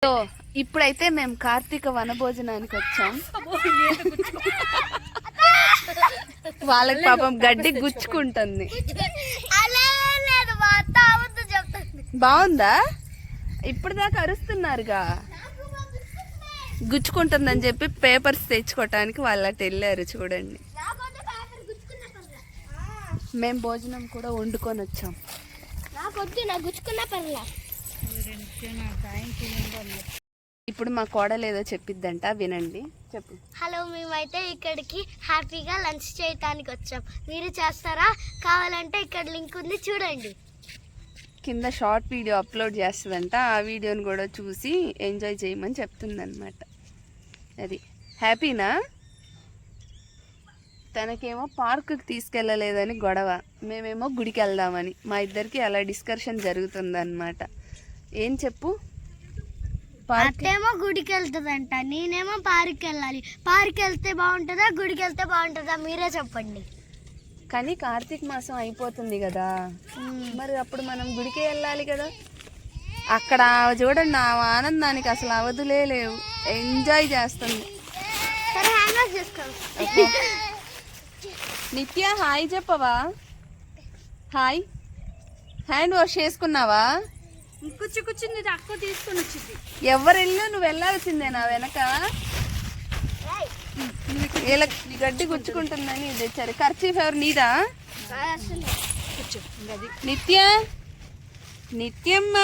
So ఇప్పుడైతే మేము కార్తీక వనభోజనానికి వచ్చాం. వాళ్ళకి పాపం గడ్డి గుచ్చుకుంటుంది. బాగుందా? ఇప్పుడు దాకా అరుస్తున్నారుగా, గుచ్చుకుంటుందని చెప్పి పేపర్స్ తెచ్చుకోవటానికి వాళ్ళు అటు వెళ్ళారు. చూడండి, మేము భోజనం కూడా వండుకొని వచ్చాం. ఇప్పుడు మా కోడలు ఏదో చెప్పిద్దంట, వినండి. చెప్పు. హలో, మేమైతే ఇక్కడికి హ్యాపీగా లంచ్ చేయటానికి వచ్చాం. మీరు చేస్తారా? కావాలంటే ఇక్కడ లింక్ ఉంది, చూడండి. కింద షార్ట్ వీడియో అప్లోడ్ చేస్తుందంట, ఆ వీడియోని కూడా చూసి ఎంజాయ్ చేయమని చెప్తుందన్నమాట. అది హ్యాపీనా? తనకేమో పార్కుకి తీసుకెళ్ళలేదని గొడవ, మేమేమో గుడికి వెళ్దామని. మా ఇద్దరికి అలా డిస్కషన్ జరుగుతుందన్నమాట. ఏం చెప్పు? అత్తేమో గుడికి వెళ్తుందంట, నేనేమో పార్క్కి వెళ్ళాలి. పార్క్కి వెళ్తే బాగుంటుందా, గుడికి వెళ్తే బాగుంటుందా? మీరే చెప్పండి. కానీ కార్తీక మాసం అయిపోతుంది కదా, మరి అప్పుడు మనం గుడికే వెళ్ళాలి కదా. అక్కడ చూడండి, ఆ ఆనందానికి అసలు అవధులే లేవు. ఎంజాయ్ చేస్తుంది. నిత్య హాయ్ చెప్పవా? హాయ్. హ్యాండ్ వాష్ చేసుకున్నావా? కూర్చుంది, అక్క తీసుకుని వచ్చింది. ఎవరు వెళ్ళు, నువ్వు వెళ్ళాల్సిందేనా వెనక? గడ్డి గుచ్చుకుంటుందని ఇది తెచ్చారు. కర్చీఫ్ ఎవరు, నీదా? నిత్య, నిత్యమ్మ.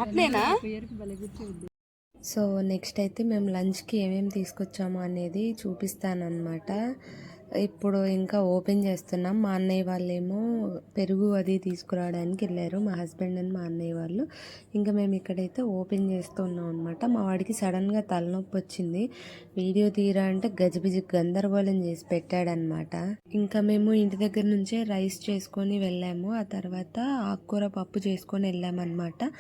అట్లేనా? సో నెక్స్ట్ అయితే మేము లంచ్కి ఏమేమి తీసుకొచ్చాము అనేది చూపిస్తానన్నమాట. ఇప్పుడు ఇంకా ఓపెన్ చేస్తున్నాం. మా అన్నయ్య వాళ్ళేమో పెరుగు అది తీసుకురావడానికి వెళ్ళారు, మా హస్బెండ్ అండ్ మా అన్నయ్య వాళ్ళు. ఇంకా మేము ఇక్కడైతే ఓపెన్ చేస్తున్నాం అనమాట. మా వాడికి సడన్గా తలనొప్పి వచ్చింది. వీడియో తీరా అంటే గజిబిజి గందరగోళం చేసి పెట్టాడనమాట. ఇంకా మేము ఇంటి దగ్గర నుంచే రైస్ చేసుకొని వెళ్ళాము. ఆ తర్వాత ఆకుకూర పప్పు చేసుకొని వెళ్ళామన్నమాట.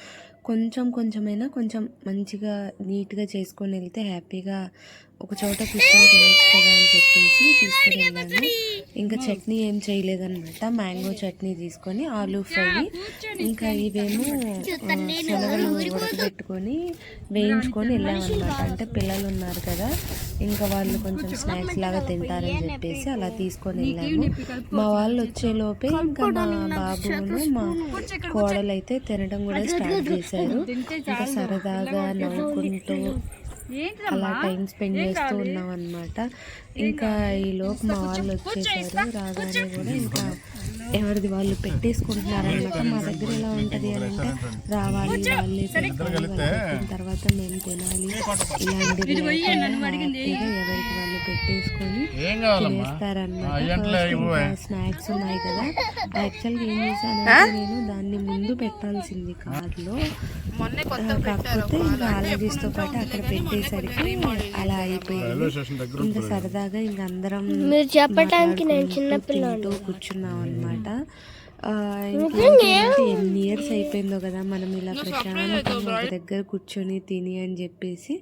కొంచెమైనా కొంచెం మంచిగా నీట్గా చేసుకొని వెళ్తే హ్యాపీగా ఒక చోట కూర్చొని తినచ్చు కదా అని చెప్పేసి తీసుకొని వెళ్ళాను. ఇంకా చట్నీ ఏం చేయలేదన్నమాట, మ్యాంగో చట్నీ తీసుకొని ఆలూ ఫ్రై, ఇంకా ఇవేమో శనగలు ఉడకబెట్టుకొని వేయించుకొని వెళ్ళామన్నమాట. అంటే పిల్లలు ఉన్నారు కదా, ఇంకా వాళ్ళు కొంచెం స్నాక్స్ లాగా తింటారని చెప్పేసి అలా తీసుకొని వెళ్ళాము. మా వాళ్ళు వచ్చేలోపే ఇంకా మా బాబును మా కోడలు అయితే తినడం కూడా స్టార్ట్ చేశారు. ఇంకా సరదాగా నవ్వుకుంటూ అలా టైం స్పెండ్ చేస్తూ ఉన్నాం అన్నమాట. ఇంకా ఈలోపు మా వాళ్ళు వచ్చేసారు. రాగానే కూడా ఇంకా ఎవరిది వాళ్ళు పెట్టేసుకుంటున్నారనమాట. మా దగ్గర ఎలా ఉంటుంది అని అంటే రావాలి, వాళ్ళే పెట్టిన తర్వాత మేము తినాలి, ఇలాంటివి హ్యాపీగా ఎవరికి వాళ్ళు పెట్టేసుకొని తినేస్తారనమాట. స్నాక్స్ ఉన్నాయి కదా, యాక్చువల్గా ఏం చేశానంటే నేను దాన్ని ముందు పెట్టాల్సింది కార్లో, కాకపోతే ఇంకా అలర్జీస్తో పాటు అక్కడ పెట్టేసరికి అలా అయిపోయింది. ఇంకా సరదాగా ఇంకా అందరం చెప్పడానికి నేను చిన్నపిల్లలు కూర్చున్నాం అనమాట. ఎన్ని ఇయర్స్ అయిపోయిందో కదా మనం ఇలా ప్రశాంతంగా ఒక దగ్గర కూర్చొని తిని అని చెప్పేసి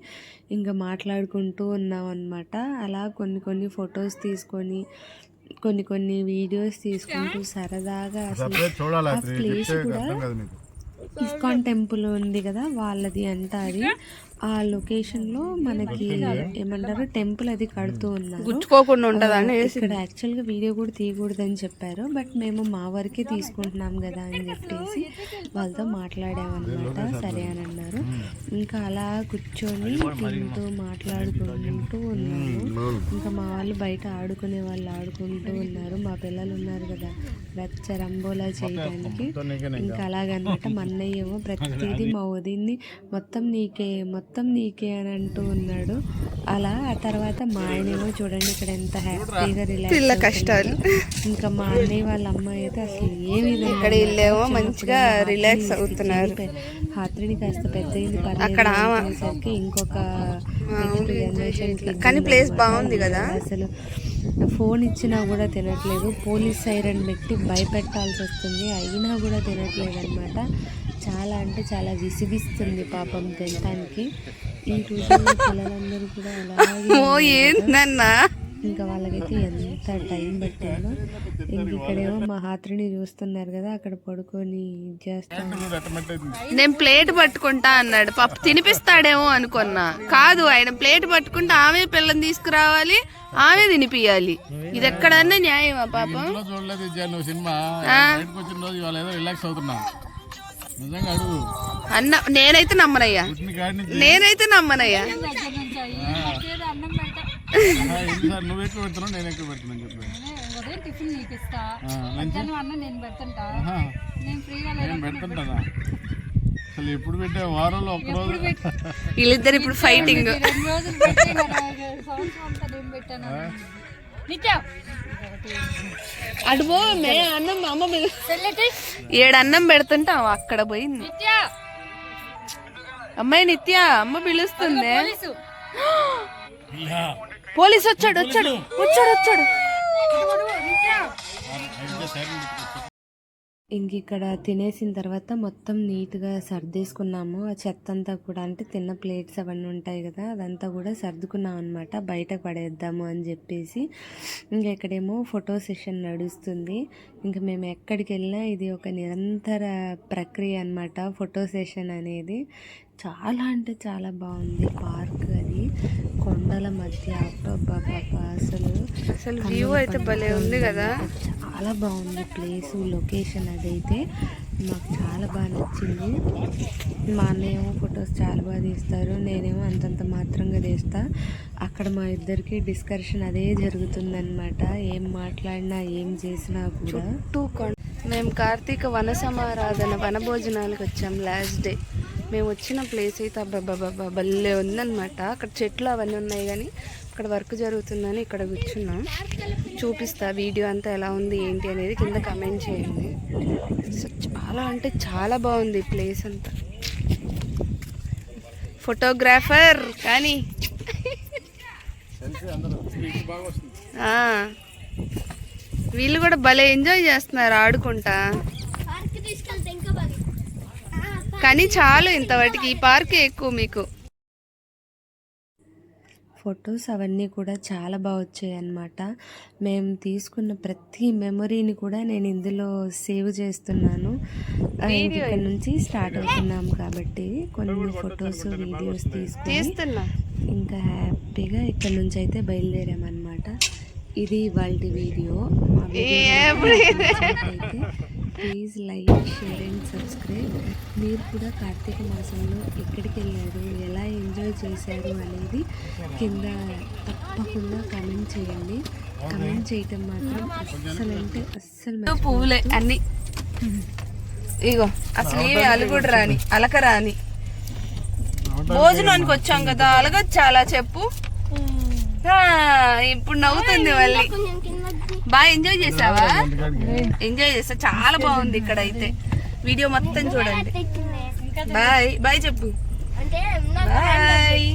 ఇంకా మాట్లాడుకుంటూ ఉన్నాం అనమాట. అలా కొన్ని ఫొటోస్ తీసుకొని కొన్ని వీడియోస్ తీసుకుంటూ సరదాగా అసలు ఆ ప్లేస్ కూడా ఇస్కాన్ టెంపుల్ ఉంది కదా వాళ్ళది అంట. అది ఆ లొకేషన్లో మనకి ఏమంటారు టెంపుల్ అది కడుతూ ఉన్నారు. ఇక్కడ యాక్చువల్గా వీడియో కూడా తీయకూడదని చెప్పారు, బట్ మేము మా వరకే తీసుకుంటున్నాం కదా అని చెప్పేసి వాళ్ళతో మాట్లాడామన్నమాట. సరే అని అన్నారు. ఇంకా అలా కూర్చొని తింటూ మాట్లాడుకుంటూ ఉన్నాము. ఇంకా మా వాళ్ళు బయట ఆడుకునే వాళ్ళు ఆడుకుంటూ ఉన్నారు. మా పిల్లలు ఉన్నారు కదా రచ్చరంబోలా చేయడానికి. ఇంకా అలాగనమాట. మా అన్నయ్య ఏమో ప్రతిదీ మా వదిన్ని మొత్తం నీకే అని అంటూ ఉన్నాడు. అలా ఆ తర్వాత మా ఆయనేమో చూడండి ఇక్కడ ఎంత హ్యాపీగా రిలాక్స్. ఇంకా మా అన్నయ్య వాళ్ళ అమ్మాయి అయితే అసలు ఏ విధంగా మంచిగా రిలాక్స్ అవుతున్నారు. హాత్రిని కాస్త పెద్ద పర్లేసరికి ఇంకొక నెక్స్ట్ జనరేషన్ కానీ ప్లేస్ బాగుంది కదా. అసలు ఫోన్ ఇచ్చినా కూడా తినట్లేదు, పోలీస్ సైరన్ పెట్టి భయపెట్టాల్సి వస్తుంది, అయినా కూడా తినట్లేదు అనమాట. చాలా అంటే చాలా విసిగిస్తుంది పాపం తినటానికి. ఈ రోజుల్లో పిల్లలందరూ కూడా అలాగే ఇంకా వాళ్ళకైతే ఎంత టైం పట్టిందో. ఇంక ఇక్కడేమో మా హాత్రిని చూస్తున్నారు కదా, అక్కడ పడుకొని చేస్తాను. నేను ప్లేట్ పట్టుకుంటా అన్నాడు, పప్పు తినిపిస్తాడేమో అనుకున్నా. కాదు, ఆయన ప్లేట్ పట్టుకుంటే ఆమె పిల్లని తీసుకురావాలి, ఆమె తినిపియాలి. ఇది ఎక్కడన్నా న్యాయమా పాపం? అన్న నేనైతే నమ్మనయ్యా, నేనైతే నమ్మనయ్యా. నువ్వు ఎక్కువ పెడుతున్నావు, నేను ఎక్కువ పెడుతున్నాను చెప్పి టిఫిన్ నీకు ఇస్తా, అన్నం నేను పెడుతుంటా, నేను పెడుతుంటా. అసలు ఎప్పుడు పెట్టే వారంలో ఒక్కరోజు వీళ్ళిద్దరు ఇప్పుడు ఫైటింగ్. అడుగో మే అన్నం అమ్మ 7 అన్నం పెడుతుంటాం, అక్కడ పోయింది అమ్మాయి నిత్య. అమ్మ పిలుస్తుంది. పోలీసు వచ్చాడు వచ్చాడు వచ్చాడు వచ్చాడు. ఇంక ఇక్కడ తినేసిన తర్వాత మొత్తం నీట్గా సర్దేసుకున్నాము. ఆ చెత్త అంతా కూడా, అంటే తిన్న ప్లేట్స్ అవన్నీ ఉంటాయి కదా, అదంతా కూడా సర్దుకున్నాం అనమాట, బయట పడేద్దాము అని చెప్పేసి. ఇంకా ఇక్కడేమో ఫోటో సెషన్ నడుస్తుంది. ఇంకా మేము ఎక్కడికి వెళ్ళినా ఇది ఒక నిరంతర ప్రక్రియ అనమాట, ఫోటో సెషన్ అనేది. చాలా అంటే చాలా బాగుంది పార్క్. అది కొండల మధ్య అసలు వ్యూ అయితే భలే ఉంది కదా, చాలా బాగుంది ప్లేసు, లొకేషన్ అదైతే మాకు చాలా బాగా నచ్చింది. మా అన్నయ్య ఫొటోస్ చాలా బాగా తీస్తారు, నేనేమో అంతంత మాత్రంగా తీస్తా. అక్కడ మా ఇద్దరికి డిస్కషన్ అదే జరుగుతుందన్నమాట, ఏం మాట్లాడినా ఏం చేసినా కూడా. మేము కార్తీక వన సమారాధన వనభోజనాలకు వచ్చాం లాస్ట్ డే. మేము వచ్చిన ప్లేస్ అయితే అబ్బాబ్బాబ్బా భలే ఉందన్నమాట. అక్కడ చెట్లు అవన్నీ ఉన్నాయి, కానీ అక్కడ వర్క్ జరుగుతుందని ఇక్కడ కూర్చున్నాం. చూపిస్తా వీడియో అంతా ఎలా ఉంది ఏంటి అనేది కింద కమెంట్ చేయండి. చాలా అంటే చాలా బాగుంది ప్లేస్ అంతా. ఫోటోగ్రాఫర్ కానీ వీళ్ళు కూడా భలే ఎంజాయ్ చేస్తున్నారు ఆడుకుంటా. కానీ చాలు ఇంతవాటికి, ఈ పార్కే ఎక్కువ మీకు. ఫొటోస్ అవన్నీ కూడా చాలా బాగా వచ్చాయి అన్నమాట. మేము తీసుకున్న ప్రతి మెమొరీని కూడా నేను ఇందులో సేవ్ చేస్తున్నాను. ఇక్కడ నుంచి స్టార్ట్ అవుతున్నాము కాబట్టి కొన్ని ఫొటోస్ వీడియోస్ తీసుకుని ఇంకా హ్యాపీగా ఇక్కడ నుంచి అయితే బయలుదేరామన్నమాట. ఇది వాళ్ళ వీడియో. అయితే please like, share and subscribe. మీరు కూడా కార్తీక మాసంలో ఎక్కడికి వెళ్ళారు, ఎలా ఎంజాయ్ చేశారు అనేది కింద తప్పకుండా కమెంట్ చేయండి. కమెంట్ చేయటం మాత్రం అస్సలు అంటే అస్సలు పువ్వులే అన్ని. ఇగో అసలు ఏమి అలుగుడు రాని అలక రాని. భోజనానికి వచ్చాం కదా, అలగచ్చు చాలా చెప్పు. ఇప్పుడు నవ్వుతుంది మళ్ళీ. బాగా ఎంజాయ్ చేసావా? ఎంజాయ్ చేసా, చాలా బాగుంది ఇక్కడ అయితే. వీడియో మొత్తం చూడండి. బాయ్ బాయ్ చెప్పు. బాయ్.